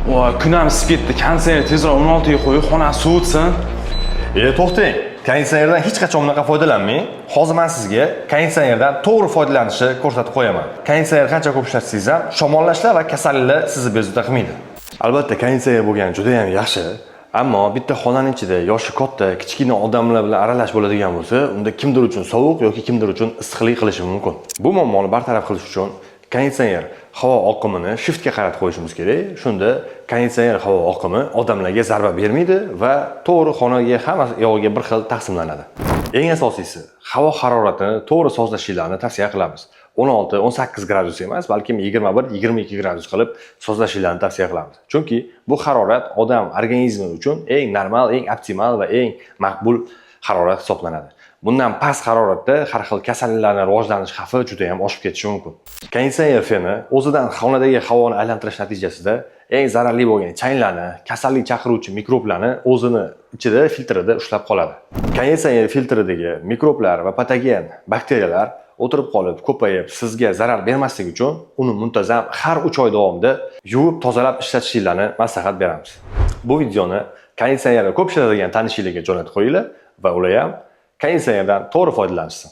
Voy, kunam isib ketdi. Konditsioner tezroq 16 ga qo'yib, xona sovutsin. To'xtang. Konditsionerdan hech qachon bunaqa foydalanmang. Hozir men sizga konditsionerdan to'g'ri foydalanishni ko'rsatib qo'yaman. Konditsioner qancha ko'p ishlatsangiz ham, shamollashlar va kasalliklar sizni bezovta qilmaydi. Albatta, konditsioner bo'lgani juda ham yaxshi. Ammo bitta xonaning ichida yoshi katta, kichkina odamlar bilan aralash bo'ladigan bo'lsa, unda kimdir uchun sovuq yoki kimdir uchun issiqlik qilishi mumkin. Bu muammoni bartaraf qilish uchun konditsioner havo oqimini shiftga qaratib qo'yishimiz kerak. Shunda konditsioner havo oqimi odamlarga zarba bermaydi va to'g'ri xonaga hamma yog'iga bir xil taqsimlanadi. Eng asosiysi, havo haroratini to'g'ri sozlashinglarni tavsiya qilamiz. 16-18 gradus emas, balkim 21-22 gradus qilib sozlashinglarni tavsiya qilamiz. Chunki bu harorat odam organizmi uchun eng normal, eng optimal va eng maqbul harorat hisoblanadi. Bundan past haroratda har xil kasalliklarning rivojlanish xavfi juda ham oshib ketishi mumkin. Konditsioner feni o'zidan xonadagi havoni aylantirish natijasida eng zararli bo'lgan changlarni, kasallik chaqiruvchi mikroblarni o'zini ichida filtrida ushlab qoladi. Konditsioner filtridagi mikroblar va patogen bakteriyalar o'tirib qolib, ko'payib, sizga zarar bermasligi uchun uni muntazam har 3 oy davomida yuvib, tozalab ishlatishingizni maslahat beramiz. Bu videoni konditsionerni ko'p ishlatadigan tanishinglarga jo'natib qo'yinglar va ular ham konditsionerdan to'g'ri foydalanishsin.